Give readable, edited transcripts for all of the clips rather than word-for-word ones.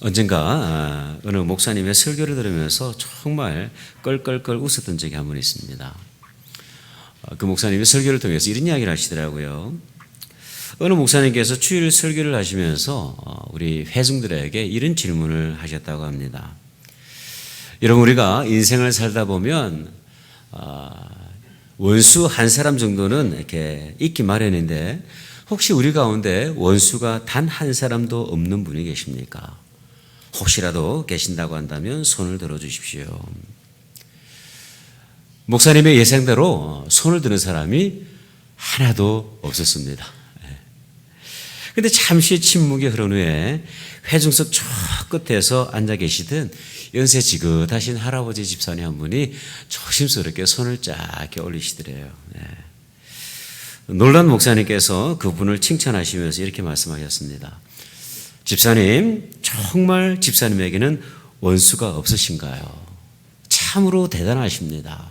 언젠가 어느 목사님의 설교를 들으면서 정말 껄껄껄 웃었던 적이 한 번 있습니다. 그 목사님이 설교를 통해서 이런 이야기를 하시더라고요. 어느 목사님께서 주일 설교를 하시면서 우리 회중들에게 이런 질문을 하셨다고 합니다. 여러분, 우리가 인생을 살다 보면 원수 한 사람 정도는 이렇게 있기 마련인데 혹시 우리 가운데 원수가 단 한 사람도 없는 분이 계십니까? 혹시라도 계신다고 한다면 손을 들어주십시오. 목사님의 예상대로 손을 드는 사람이 하나도 없었습니다. 그런데 잠시 침묵이 흐른 후에 회중석 저 끝에서 앉아 계시던 연세 지긋하신 할아버지 집사님 한 분이 조심스럽게 손을 쫙 올리시더래요. 놀란 목사님께서 그분을 칭찬하시면서 이렇게 말씀하셨습니다. 집사님, 정말 집사님에게는 원수가 없으신가요? 참으로 대단하십니다.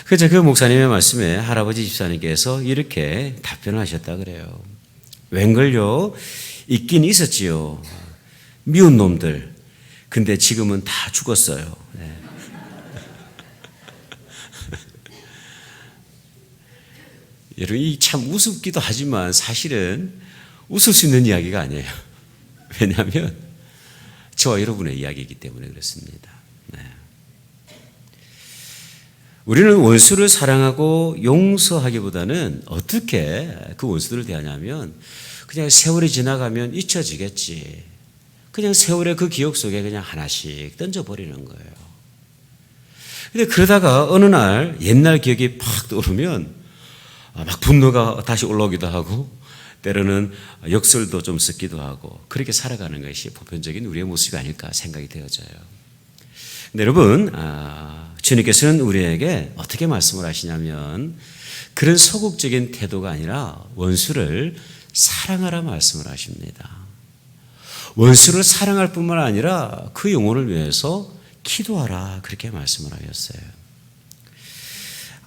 그래서 그 목사님의 말씀에 할아버지 집사님께서 이렇게 답변하셨다 그래요. 웬걸요? 있긴 있었지요. 미운 놈들. 근데 지금은 다 죽었어요. 여러분, 이 참 우습기도 하지만 사실은 웃을 수 있는 이야기가 아니에요. 왜냐하면 저와 여러분의 이야기이기 때문에 그렇습니다. 우리는 원수를 사랑하고 용서하기보다는 어떻게 그 원수들을 대하냐면 그냥 세월이 지나가면 잊혀지겠지. 그냥 세월의 그 기억 속에 그냥 하나씩 던져버리는 거예요. 근데 그러다가 어느 날 옛날 기억이 팍 떠오르면 막 분노가 다시 올라오기도 하고 때로는 역설도 좀 섞기도 하고 그렇게 살아가는 것이 보편적인 우리의 모습이 아닐까 생각이 되어져요. 근데 여러분, 주님께서는 우리에게 어떻게 말씀을 하시냐면 그런 소극적인 태도가 아니라 원수를 사랑하라 말씀을 하십니다. 원수를 사랑할 뿐만 아니라 그 영혼을 위해서 기도하라 그렇게 말씀을 하셨어요.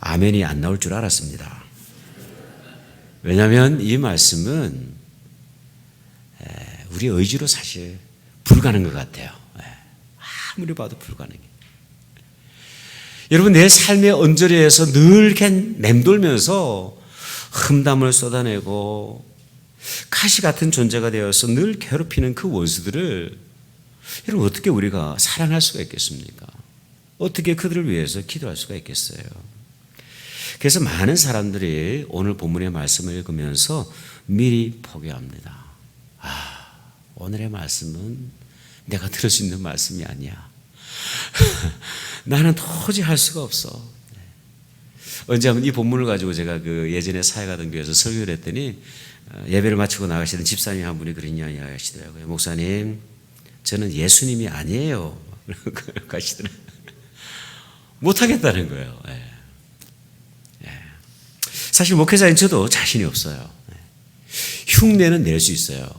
아멘이 안 나올 줄 알았습니다. 왜냐하면 이 말씀은 우리 의지로 사실 불가능한 것 같아요. 아무리 봐도 불가능해요. 여러분, 내 삶의 언저리에서 늘 이렇게 맴돌면서 흠담을 쏟아내고 가시 같은 존재가 되어서 늘 괴롭히는 그 원수들을 여러분 어떻게 우리가 사랑할 수가 있겠습니까? 어떻게 그들을 위해서 기도할 수가 있겠어요? 그래서 많은 사람들이 오늘 본문의 말씀을 읽으면서 미리 포기합니다. 오늘의 말씀은 내가 들을 수 있는 말씀이 아니야. 나는 도저히 할 수가 없어. 언제 한번 이 본문을 가지고 제가 그 예전에 사역하던 교회에서 설교를 했더니 예배를 마치고 나가시던 집사님 한 분이 그런 이야기 하시더라고요. 목사님, 저는 예수님이 아니에요. 가시더라고요. 못하겠다는 거예요. 사실 목회자인 저도 자신이 없어요. 흉내는 낼 수 있어요.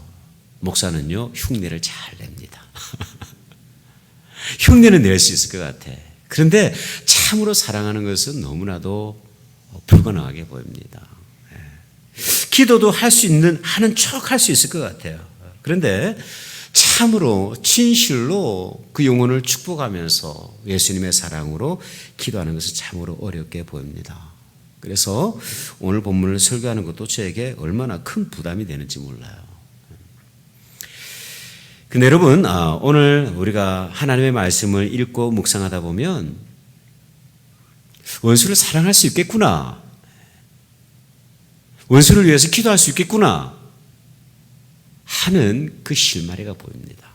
목사는요, 흉내를 잘 냅니다. 흉내는 낼 수 있을 것 같아. 그런데 참으로 사랑하는 것은 너무나도 불가능하게 보입니다. 기도도 할 수 있는, 하는 척 할 수 있을 것 같아요. 그런데 참으로 진실로 그 영혼을 축복하면서 예수님의 사랑으로 기도하는 것은 참으로 어렵게 보입니다. 그래서 오늘 본문을 설교하는 것도 저에게 얼마나 큰 부담이 되는지 몰라요. 근데 여러분, 오늘 우리가 하나님의 말씀을 읽고 묵상하다 보면 원수를 사랑할 수 있겠구나. 원수를 위해서 기도할 수 있겠구나 하는 그 실마리가 보입니다.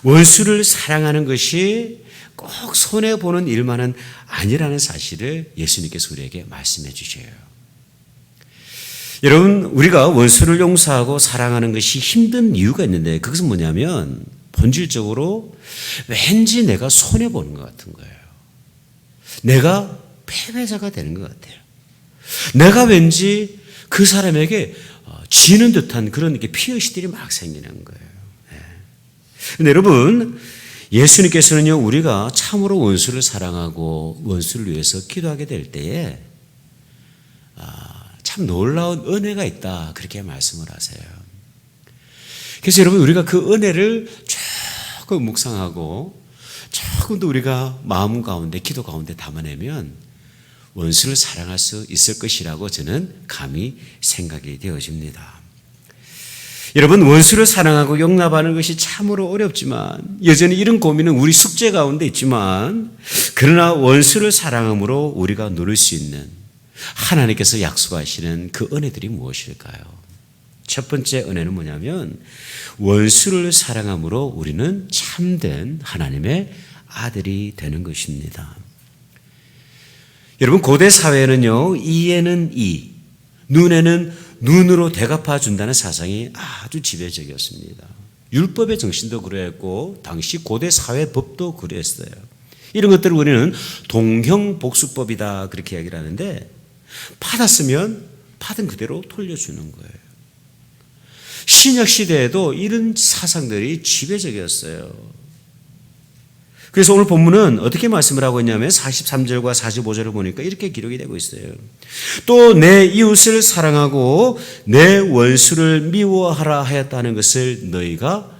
원수를 사랑하는 것이 꼭 손해보는 일만은 아니라는 사실을 예수님께서 우리에게 말씀해 주셔요. 여러분, 우리가 원수를 용서하고 사랑하는 것이 힘든 이유가 있는데 그것은 뭐냐면 본질적으로 왠지 내가 손해보는 것 같은 거예요. 내가 패배자가 되는 것 같아요. 내가 왠지 그 사람에게 지는 듯한 그런 이렇게 피어시들이 막 생기는 거예요. 근데 여러분, 예수님께서는요, 우리가 참으로 원수를 사랑하고 원수를 위해서 기도하게 될 때에 참 놀라운 은혜가 있다 그렇게 말씀을 하세요. 그래서 여러분 우리가 그 은혜를 조금 묵상하고 조금 더 우리가 마음 가운데 기도 가운데 담아내면 원수를 사랑할 수 있을 것이라고 저는 감히 생각이 되어집니다. 여러분 원수를 사랑하고 용납하는 것이 참으로 어렵지만 여전히 이런 고민은 우리 숙제 가운데 있지만 그러나 원수를 사랑함으로 우리가 누릴 수 있는 하나님께서 약속하시는 그 은혜들이 무엇일까요? 첫 번째 은혜는 뭐냐면 원수를 사랑함으로 우리는 참된 하나님의 아들이 되는 것입니다. 여러분 고대 사회에는요 이에는 이, 눈에는 눈으로 대갚아 준다는 사상이 아주 지배적이었습니다. 율법의 정신도 그랬고 당시 고대 사회법도 그랬어요. 이런 것들을 우리는 동형복수법이다 그렇게 이야기를 하는데 받았으면 받은 그대로 돌려주는 거예요. 신약 시대에도 이런 사상들이 지배적이었어요. 그래서 오늘 본문은 어떻게 말씀을 하고 있냐면 43절과 45절을 보니까 이렇게 기록이 되고 있어요. 또 내 이웃을 사랑하고 내 원수를 미워하라 하였다는 것을 너희가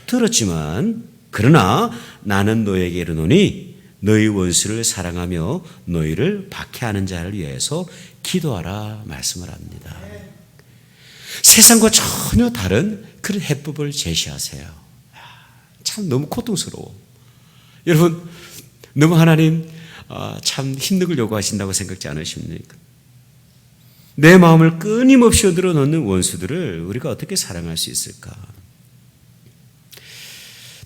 들었지만 그러나 나는 너희에게 이르노니 너희 원수를 사랑하며 너희를 박해하는 자를 위해서 기도하라 말씀을 합니다. 세상과 전혀 다른 그런 해법을 제시하세요. 참 너무 고통스러워. 여러분 너무 하나님 참 힘든 걸 요구하신다고 생각지 않으십니까? 내 마음을 끊임없이 흔들어 놓는 원수들을 우리가 어떻게 사랑할 수 있을까?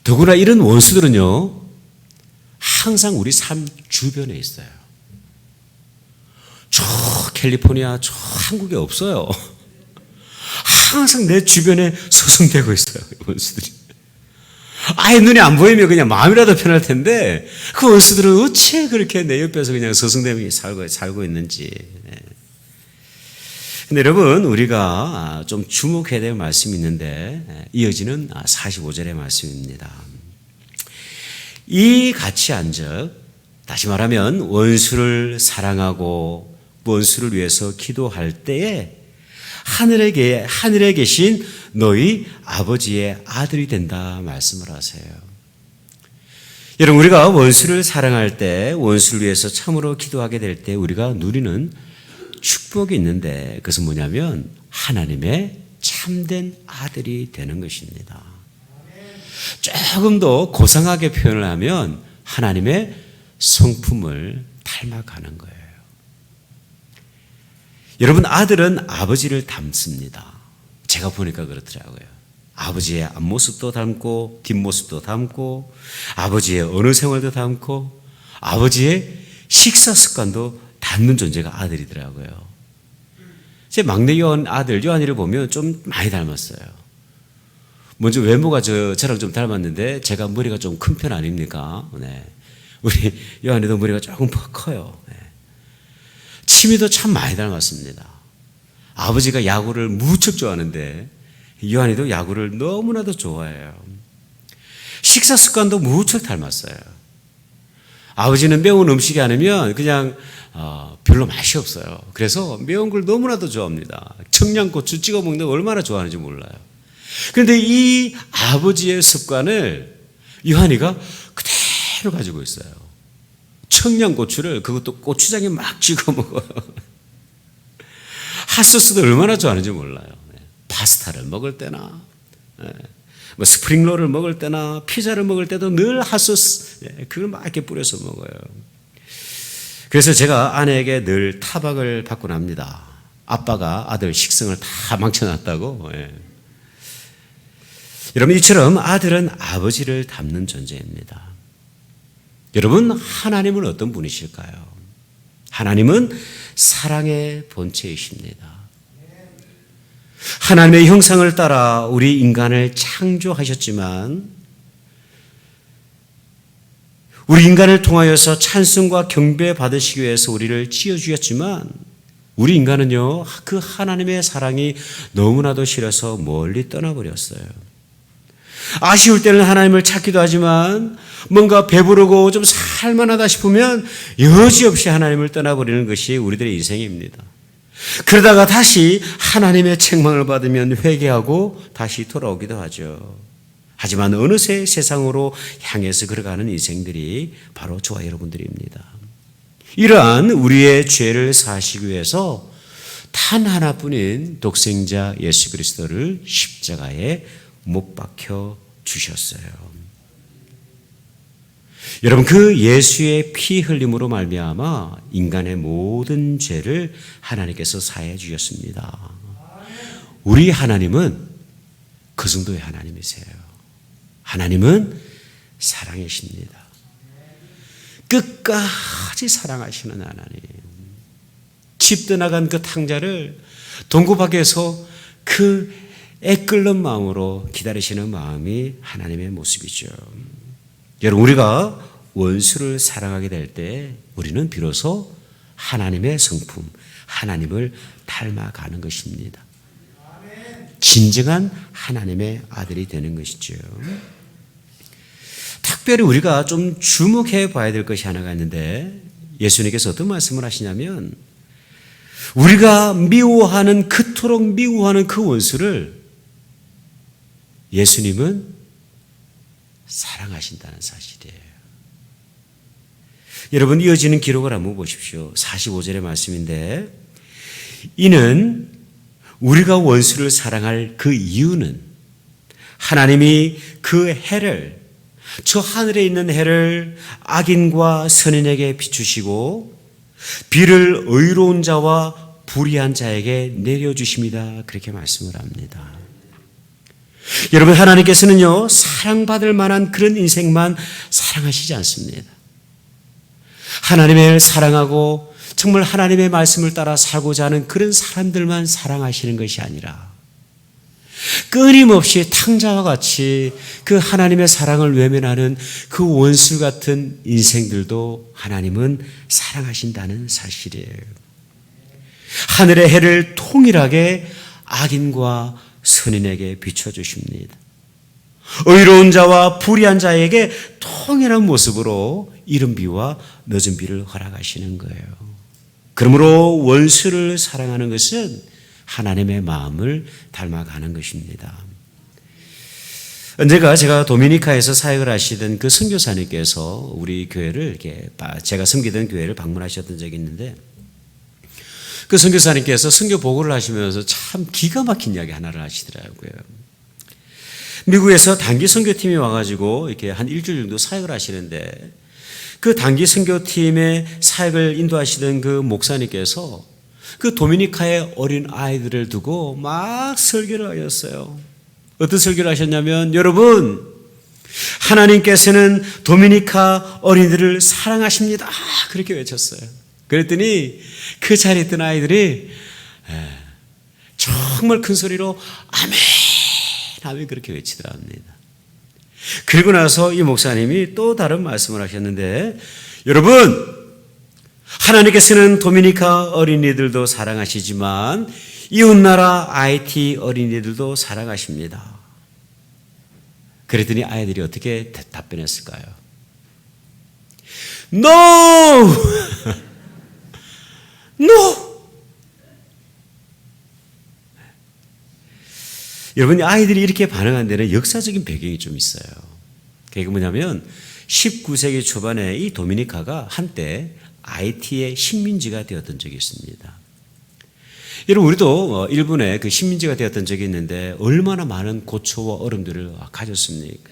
더구나 이런 원수들은요 항상 우리 삶 주변에 있어요. 저 캘리포니아 저 한국에 없어요. 항상 내 주변에 서성대고 있어요. 원수들이. 아예 눈에 안 보이면 그냥 마음이라도 편할 텐데 그 원수들은 어째 그렇게 내 옆에서 그냥 서성대면서 살고 있는지. 근데 여러분 우리가 좀 주목해야 될 말씀이 있는데 이어지는 45절의 말씀입니다. 이 같이 한즉 다시 말하면 원수를 사랑하고 원수를 위해서 기도할 때에 하늘에 계신 너희 아버지의 아들이 된다 말씀을 하세요. 여러분 우리가 원수를 사랑할 때 원수를 위해서 참으로 기도하게 될 때 우리가 누리는 축복이 있는데 그것은 뭐냐면 하나님의 참된 아들이 되는 것입니다. 조금 더 고상하게 표현을 하면 하나님의 성품을 닮아가는 거예요. 여러분 아들은 아버지를 닮습니다. 제가 보니까 그렇더라고요. 아버지의 앞모습도 닮고 뒷모습도 닮고 아버지의 언어 생활도 닮고 아버지의 식사 습관도 닮는 존재가 아들이더라고요. 제 막내 아들 요한이를 보면 좀 많이 닮았어요. 먼저 외모가 저랑 좀 닮았는데 제가 머리가 좀 큰 편 아닙니까? 네. 우리 요한이도 머리가 조금 커요. 네. 취미도 참 많이 닮았습니다. 아버지가 야구를 무척 좋아하는데 요한이도 야구를 너무나도 좋아해요. 식사 습관도 무척 닮았어요. 아버지는 매운 음식이 아니면 그냥 별로 맛이 없어요. 그래서 매운 걸 너무나도 좋아합니다. 청양고추 찍어 먹는 거 얼마나 좋아하는지 몰라요. 그런데 이 아버지의 습관을 요한이가 그대로 가지고 있어요. 청양고추를 그것도 고추장에 막 찍어 먹어요. 핫소스도 얼마나 좋아하는지 몰라요. 파스타를 먹을 때나 뭐 스프링롤을 먹을 때나 피자를 먹을 때도 늘 핫소스 그걸 막 이렇게 뿌려서 먹어요. 그래서 제가 아내에게 늘 타박을 받곤 합니다. 아빠가 아들 식성을 다 망쳐놨다고. 여러분 이처럼 아들은 아버지를 닮는 존재입니다. 여러분 하나님은 어떤 분이실까요? 하나님은 사랑의 본체이십니다. 하나님의 형상을 따라 우리 인간을 창조하셨지만 우리 인간을 통하여서 찬송과 경배 받으시기 위해서 우리를 지어주셨지만 우리 인간은요 그 하나님의 사랑이 너무나도 싫어서 멀리 떠나버렸어요. 아쉬울 때는 하나님을 찾기도 하지만 뭔가 배부르고 좀 살만하다 싶으면 여지없이 하나님을 떠나버리는 것이 우리들의 인생입니다. 그러다가 다시 하나님의 책망을 받으면 회개하고 다시 돌아오기도 하죠. 하지만 어느새 세상으로 향해서 걸어가는 인생들이 바로 저와 여러분들입니다. 이러한 우리의 죄를 사시기 위해서 단 하나뿐인 독생자 예수 그리스도를 십자가에 못 박혀 주셨어요. 여러분, 그 예수의 피 흘림으로 말미암아 인간의 모든 죄를 하나님께서 사해 주셨습니다. 우리 하나님은 그 정도의 하나님이세요. 하나님은 사랑이십니다. 끝까지 사랑하시는 하나님. 집 떠나간 그 탕자를 동굴 밖에서 그 애끓는 마음으로 기다리시는 마음이 하나님의 모습이죠. 여러분, 우리가 원수를 사랑하게 될 때 우리는 비로소 하나님의 성품, 하나님을 닮아가는 것입니다. 진정한 하나님의 아들이 되는 것이죠. 특별히 우리가 좀 주목해 봐야 될 것이 하나가 있는데, 예수님께서 어떤 말씀을 하시냐면, 우리가 미워하는, 그토록 미워하는 그 원수를 예수님은 사랑하신다는 사실이에요. 여러분, 이어지는 기록을 한번 보십시오. 45절의 말씀인데, 이는 우리가 원수를 사랑할 그 이유는 하나님이 그 해를, 저 하늘에 있는 해를 악인과 선인에게 비추시고 비를 의로운 자와 불의한 자에게 내려주십니다. 그렇게 말씀을 합니다. 여러분, 하나님께서는요, 사랑받을 만한 그런 인생만 사랑하시지 않습니다. 하나님을 사랑하고 정말 하나님의 말씀을 따라 살고자 하는 그런 사람들만 사랑하시는 것이 아니라 끊임없이 탕자와 같이 그 하나님의 사랑을 외면하는 그 원수 같은 인생들도 하나님은 사랑하신다는 사실이에요. 하늘의 해를 통일하게 악인과 선인에게 비춰주십니다. 의로운 자와 불의한 자에게 통일한 모습으로 이른 비와 늦은 비를 허락하시는 거예요. 그러므로 원수를 사랑하는 것은 하나님의 마음을 닮아가는 것입니다. 언제가 제가 도미니카에서 사역을 하시던 그 선교사님께서 우리 교회를 이렇게, 제가 섬기던 교회를 방문하셨던 적이 있는데, 그 선교사님께서 선교 보고를 하시면서 참 기가 막힌 이야기 하나를 하시더라고요. 미국에서 단기 선교팀이 와가지고 이렇게 한 일주일 정도 사역을 하시는데, 그 단기 선교팀의 사역을 인도하시던 그 목사님께서 그 도미니카의 어린 아이들을 두고 막 설교를 하셨어요. 어떤 설교를 하셨냐면, 여러분, 하나님께서는 도미니카 어린이들을 사랑하십니다. 그렇게 외쳤어요. 그랬더니 그 자리에 있던 아이들이 정말 큰 소리로 아멘, 아멘 그렇게 외치더라 합니다. 그리고 나서 이 목사님이 또 다른 말씀을 하셨는데, 여러분, 하나님께서는 도미니카 어린이들도 사랑하시지만 이웃나라 IT 어린이들도 사랑하십니다. 그랬더니 아이들이 어떻게 답변했을까요? No! No! 여러분, 아이들이 이렇게 반응한 데는 역사적인 배경이 좀 있어요. 그게 뭐냐면 19세기 초반에 이 도미니카가 한때 IT의 식민지가 되었던 적이 있습니다. 여러분, 우리도 일본의 그 식민지가 되었던 적이 있는데 얼마나 많은 고초와 어려움들을 가졌습니까?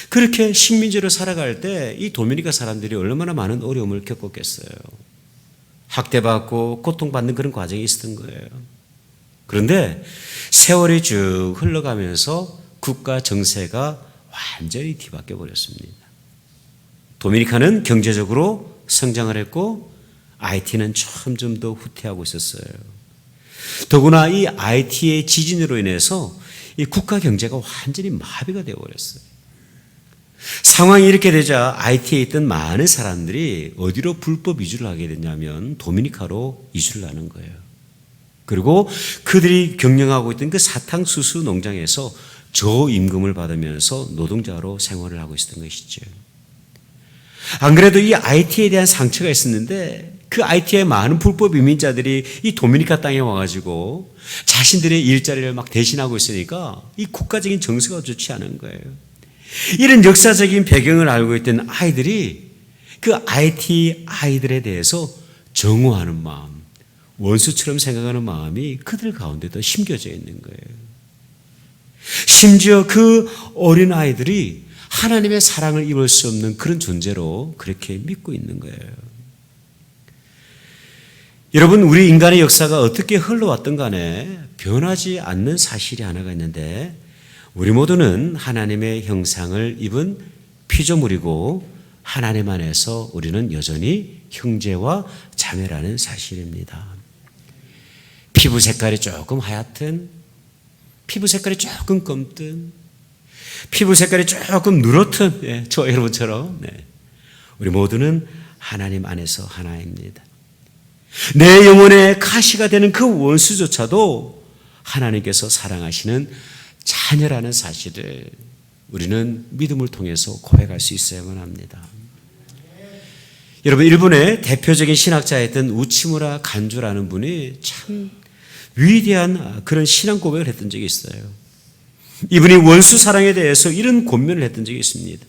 그렇게 식민지로 살아갈 때 이 도미니카 사람들이 얼마나 많은 어려움을 겪었겠어요. 학대받고 고통받는 그런 과정이 있었던 거예요. 그런데 세월이 쭉 흘러가면서 국가 정세가 완전히 뒤바뀌어 버렸습니다. 도미니카는 경제적으로 성장을 했고 IT는 점점 더 후퇴하고 있었어요. 더구나 이 IT의 지진으로 인해서 이 국가 경제가 완전히 마비가 되어버렸어요. 상황이 이렇게 되자 IT에 있던 많은 사람들이 어디로 불법 이주를 하게 됐냐면 도미니카로 이주를 하는 거예요. 그리고 그들이 경영하고 있던 그 사탕수수 농장에서 저임금을 받으면서 노동자로 생활을 하고 있었던 것이죠. 안 그래도 이 IT에 대한 상처가 있었는데 그 IT의 많은 불법 이민자들이 이 도미니카 땅에 와가지고 자신들의 일자리를 막 대신하고 있으니까 이 국가적인 정서가 좋지 않은 거예요. 이런 역사적인 배경을 알고 있던 아이들이 그 IT 아이들에 대해서 정오하는 마음, 원수처럼 생각하는 마음이 그들 가운데도 심겨져 있는 거예요. 심지어 그 어린 아이들이 하나님의 사랑을 입을 수 없는 그런 존재로 그렇게 믿고 있는 거예요. 여러분, 우리 인간의 역사가 어떻게 흘러왔든 간에 변하지 않는 사실이 하나가 있는데, 우리 모두는 하나님의 형상을 입은 피조물이고 하나님 안에서 우리는 여전히 형제와 자매라는 사실입니다. 피부 색깔이 조금 하얗든, 피부 색깔이 조금 검든, 피부 색깔이 조금 누렇든, 저 여러분처럼 우리 모두는 하나님 안에서 하나입니다. 내 영혼의 가시가 되는 그 원수조차도 하나님께서 사랑하시는 자녀라는 사실을 우리는 믿음을 통해서 고백할 수 있어야만 합니다. 여러분, 일본의 대표적인 신학자였던 우치무라 간주라는 분이 참 위대한 그런 신앙 고백을 했던 적이 있어요. 이분이 원수 사랑에 대해서 이런 권면을 했던 적이 있습니다.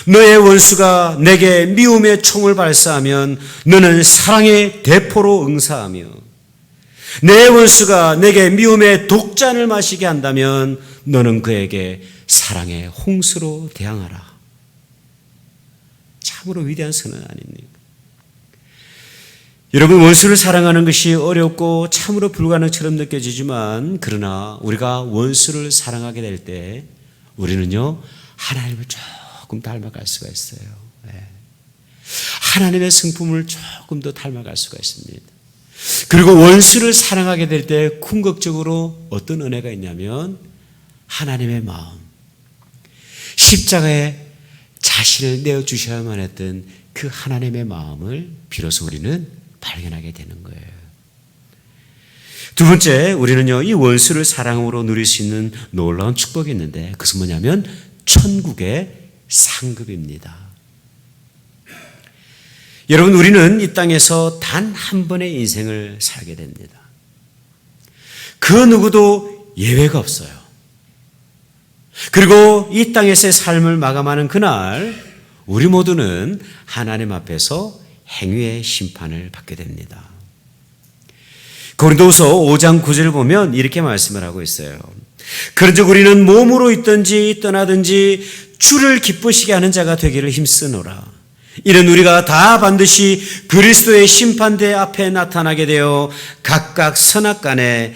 너의 원수가 내게 미움의 총을 발사하면 너는 사랑의 대포로 응사하며, 내 원수가 내게 미움의 독잔을 마시게 한다면 너는 그에게 사랑의 홍수로 대항하라. 참으로 위대한 선언 아닙니까? 여러분, 원수를 사랑하는 것이 어렵고 참으로 불가능처럼 느껴지지만, 그러나 우리가 원수를 사랑하게 될 때 우리는요, 하나님을 조금 닮아갈 수가 있어요. 하나님의 성품을 조금 더 닮아갈 수가 있습니다. 그리고 원수를 사랑하게 될 때 궁극적으로 어떤 은혜가 있냐면, 하나님의 마음, 십자가에 자신을 내어주셔야만 했던 그 하나님의 마음을 비로소 우리는 발견하게 되는 거예요. 두 번째, 우리는요, 이 원수를 사랑으로 누릴 수 있는 놀라운 축복이 있는데, 그것은 뭐냐면 천국의 상급입니다. 여러분, 우리는 이 땅에서 단 한 번의 인생을 살게 됩니다. 그 누구도 예외가 없어요. 그리고 이 땅에서의 삶을 마감하는 그날 우리 모두는 하나님 앞에서 행위의 심판을 받게 됩니다. 고린도후서 5장 9절을 보면 이렇게 말씀을 하고 있어요. 그런즉 우리는 몸으로 있든지 떠나든지 주를 기쁘시게 하는 자가 되기를 힘쓰노라. 이는 우리가 다 반드시 그리스도의 심판대 앞에 나타나게 되어 각각 선악간에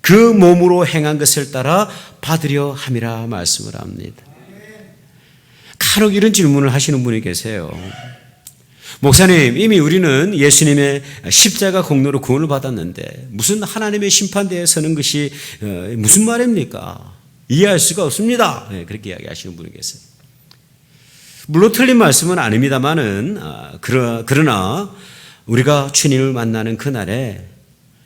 그 몸으로 행한 것을 따라 받으려 함이라 말씀을 합니다. 간혹 이런 질문을 하시는 분이 계세요. 목사님, 이미 우리는 예수님의 십자가 공로로 구원을 받았는데 무슨 하나님의 심판대에 서는 것이 무슨 말입니까? 이해할 수가 없습니다. 그렇게 이야기하시는 분이 계세요. 물론 틀린 말씀은 아닙니다만은, 그러나 우리가 주님을 만나는 그날에,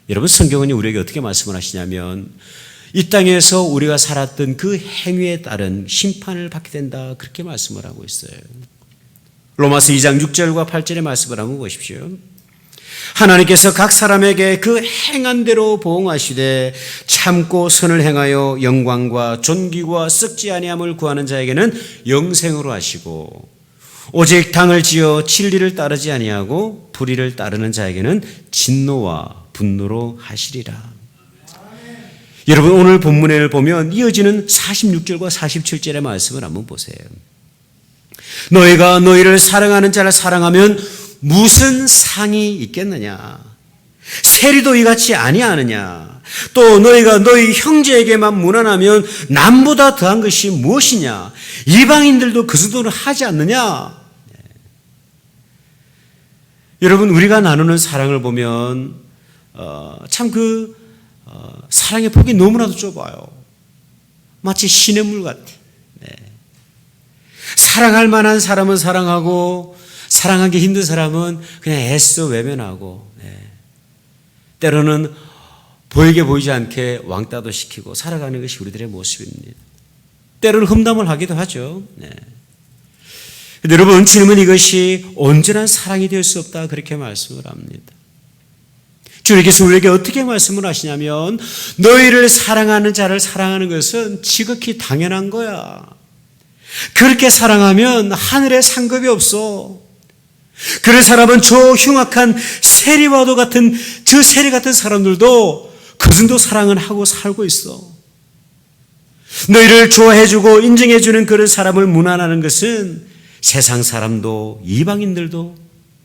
여러분, 성경은 우리에게 어떻게 말씀을 하시냐면, 이 땅에서 우리가 살았던 그 행위에 따른 심판을 받게 된다, 그렇게 말씀을 하고 있어요. 로마서 2장 6절과 8절의 말씀을 한번 보십시오. 하나님께서 각 사람에게 그 행한 대로 보응하시되 참고 선을 행하여 영광과 존귀와 썩지 아니함을 구하는 자에게는 영생으로 하시고, 오직 당을 지어 진리를 따르지 아니하고 불의를 따르는 자에게는 진노와 분노로 하시리라. 여러분, 오늘 본문을 보면 이어지는 46절과 47절의 말씀을 한번 보세요. 너희가 너희를 사랑하는 자를 사랑하면 무슨 상이 있겠느냐? 세리도 이같이 아니하느냐? 또 너희가 너희 형제에게만 무난하면 남보다 더한 것이 무엇이냐? 이방인들도 그 정도는 하지 않느냐? 여러분, 우리가 나누는 사랑을 보면 참 사랑의 폭이 너무나도 좁아요. 마치 시냇물 같아. 사랑할 만한 사람은 사랑하고 사랑하기 힘든 사람은 그냥 애써 외면하고, 때로는 보이게 보이지 않게 왕따도 시키고 살아가는 것이 우리들의 모습입니다. 때로는 험담을 하기도 하죠. 여러분, 주님은 이것이 온전한 사랑이 될 수 없다 그렇게 말씀을 합니다. 주님께서 우리에게 어떻게 말씀을 하시냐면 너희를 사랑하는 자를 사랑하는 것은 지극히 당연한 거야. 그렇게 사랑하면 하늘에 상급이 없어. 그런 사람은 저 흉악한 세리와도 같은 저 세리 같은 사람들도 그 정도 사랑은 하고 살고 있어. 너희를 좋아해주고 인정해주는 그런 사람을 무난하는 것은 세상 사람도 이방인들도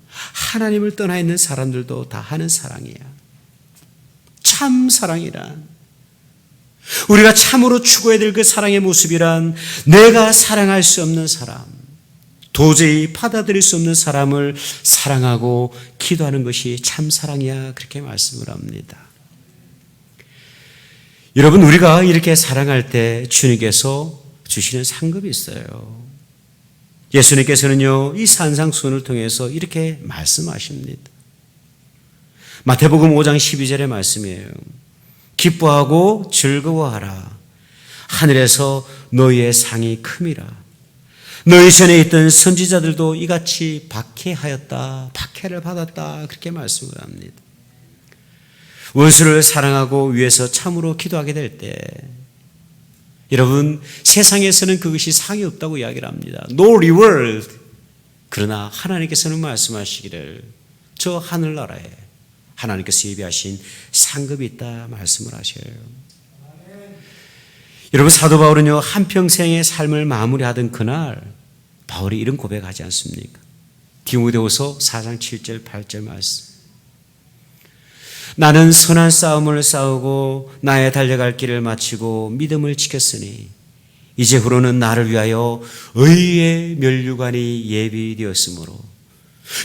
하나님을 떠나 있는 사람들도 다 하는 사랑이야. 참 사랑이란, 우리가 참으로 추구해야 될 그 사랑의 모습이란 내가 사랑할 수 없는 사람, 도저히 받아들일 수 없는 사람을 사랑하고 기도하는 것이 참 사랑이야 그렇게 말씀을 합니다. 여러분, 우리가 이렇게 사랑할 때 주님께서 주시는 상급이 있어요. 예수님께서는요, 이 산상수훈을 통해서 이렇게 말씀하십니다. 마태복음 5장 12절의 말씀이에요. 기뻐하고 즐거워하라. 하늘에서 너희의 상이 큼이라. 너희 전에 있던 선지자들도 이같이 박해하였다, 박해를 받았다 그렇게 말씀을 합니다. 원수를 사랑하고 위해서 참으로 기도하게 될 때, 여러분, 세상에서는 그것이 상이 없다고 이야기를 합니다. No reward. 그러나 하나님께서는 말씀하시기를 저 하늘나라에 하나님께서 예비하신 상급이 있다 말씀을 하셔요. 여러분, 사도 바울은요, 한평생의 삶을 마무리하던 그날 바울이 이런 고백하지 않습니까? 디모데후서 4장 7절 8절 말씀. 나는 선한 싸움을 싸우고 나의 달려갈 길을 마치고 믿음을 지켰으니 이제후로는 나를 위하여 의의 면류관이 예비되었으므로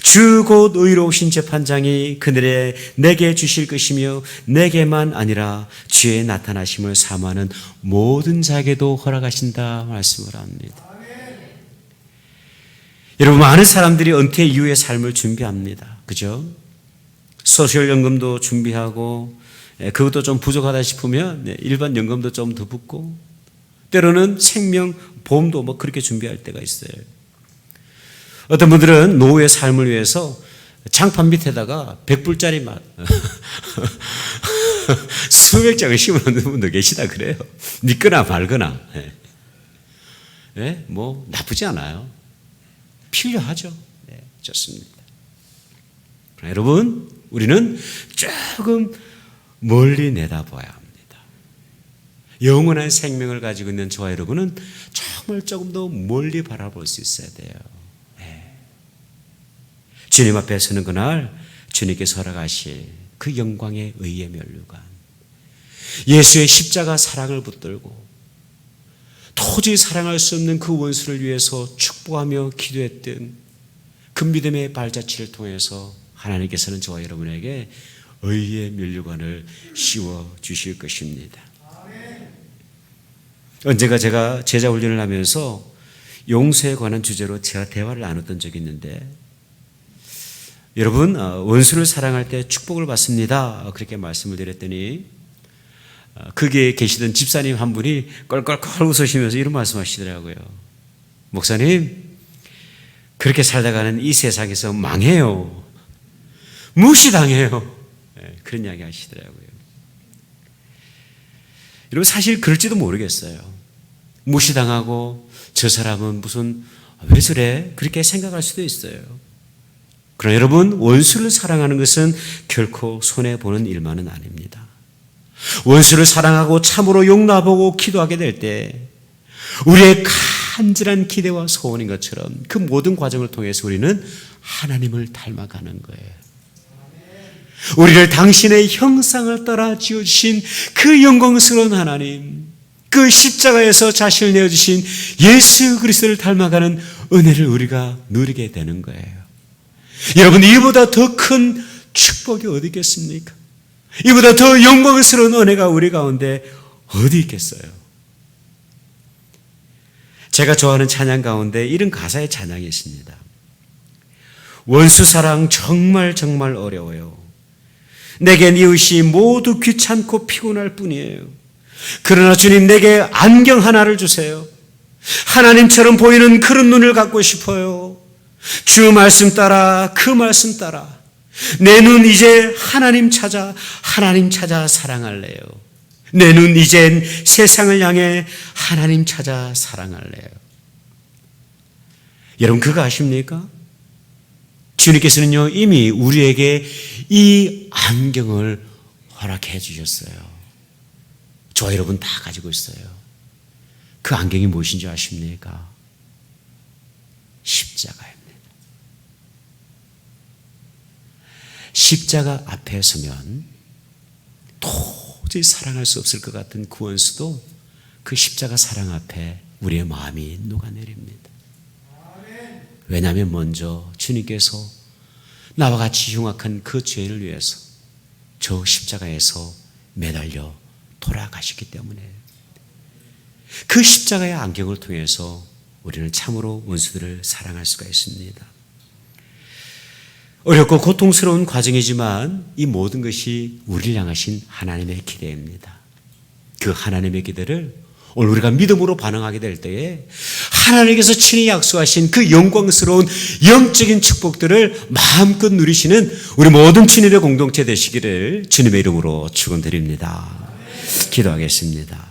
주 곧 의로우신 재판장이 그날에 내게 주실 것이며 내게만 아니라 주의 나타나심을 사모하는 모든 자에게도 허락하신다 말씀을 합니다. 여러분, 많은 사람들이 은퇴 이후의 삶을 준비합니다. 그죠? 소셜연금도 준비하고, 그것도 좀 부족하다 싶으면 일반 연금도 좀 더 붙고, 때로는 생명보험도 뭐 그렇게 준비할 때가 있어요. 어떤 분들은 노후의 삶을 위해서 장판 밑에다가 100불짜리 수백 장을 심어놓는 분도 계시다 그래요. 믿거나 말거나. 네, 뭐 나쁘지 않아요. 필요하죠. 네, 좋습니다. 여러분, 우리는 조금 멀리 내다봐야 합니다. 영원한 생명을 가지고 있는 저와 여러분은 정말 조금 더 멀리 바라볼 수 있어야 돼요. 네. 주님 앞에 서는 그날 주님께서 허락하실 그 영광의 의의 면류관, 예수의 십자가 사랑을 붙들고 도저히 사랑할 수 없는 그 원수를 위해서 축복하며 기도했던 그 믿음의 발자취를 통해서 하나님께서는 저와 여러분에게 의의 면류관을 씌워 주실 것입니다. 언젠가 제가 제자 훈련을 하면서 용서에 관한 주제로 제가 대화를 나눴던 적이 있는데, 여러분, 원수를 사랑할 때 축복을 받습니다 그렇게 말씀을 드렸더니 거기에 계시던 집사님 한 분이 껄껄껄 웃으시면서 이런 말씀하시더라고요. 목사님, 그렇게 살다가는 이 세상에서 망해요. 무시당해요. 그런 이야기 하시더라고요. 여러분, 사실 그럴지도 모르겠어요. 무시당하고 저 사람은 무슨 왜 저래? 그렇게 생각할 수도 있어요. 그러나 여러분, 원수를 사랑하는 것은 결코 손해보는 일만은 아닙니다. 원수를 사랑하고 참으로 용납하고 기도하게 될 때 우리의 간절한 기대와 소원인 것처럼 그 모든 과정을 통해서 우리는 하나님을 닮아가는 거예요. 우리를 당신의 형상을 따라 지어주신 그 영광스러운 하나님, 그 십자가에서 자신을 내어주신 예수 그리스도를 닮아가는 은혜를 우리가 누리게 되는 거예요. 여러분, 이보다 더 큰 축복이 어디 있겠습니까? 이보다 더 영광스러운 은혜가 우리 가운데 어디 있겠어요? 제가 좋아하는 찬양 가운데 이런 가사의 찬양이 있습니다. 원수 사랑 정말 정말 어려워요. 내겐 이웃이 모두 귀찮고 피곤할 뿐이에요. 그러나 주님, 내게 안경 하나를 주세요. 하나님처럼 보이는 그런 눈을 갖고 싶어요. 주 말씀 따라, 그 말씀 따라. 내 눈 이제 하나님 찾아 사랑할래요. 내 눈 이젠 세상을 향해 하나님 찾아 사랑할래요. 여러분 그거 아십니까? 주님께서는요 이미 우리에게 이 안경을 허락해 주셨어요. 저 여러분 다 가지고 있어요. 그 안경이 무엇인지 아십니까? 십자가입니다. 십자가 앞에 서면 도저히 사랑할 수 없을 것 같은 그 원수도 그 십자가 사랑 앞에 우리의 마음이 녹아내립니다. 왜냐하면 먼저 주님께서 나와 같이 흉악한 그 죄를 위해서 저 십자가에서 매달려 돌아가셨기 때문에 그 십자가의 안경을 통해서 우리는 참으로 원수들을 사랑할 수가 있습니다. 어렵고 고통스러운 과정이지만 이 모든 것이 우리를 향하신 하나님의 기대입니다. 그 하나님의 기대를 오늘 우리가 믿음으로 반응하게 될 때에 하나님께서 친히 약속하신 그 영광스러운 영적인 축복들을 마음껏 누리시는 우리 모든 주님의 공동체 되시기를 주님의 이름으로 축원드립니다. 기도하겠습니다.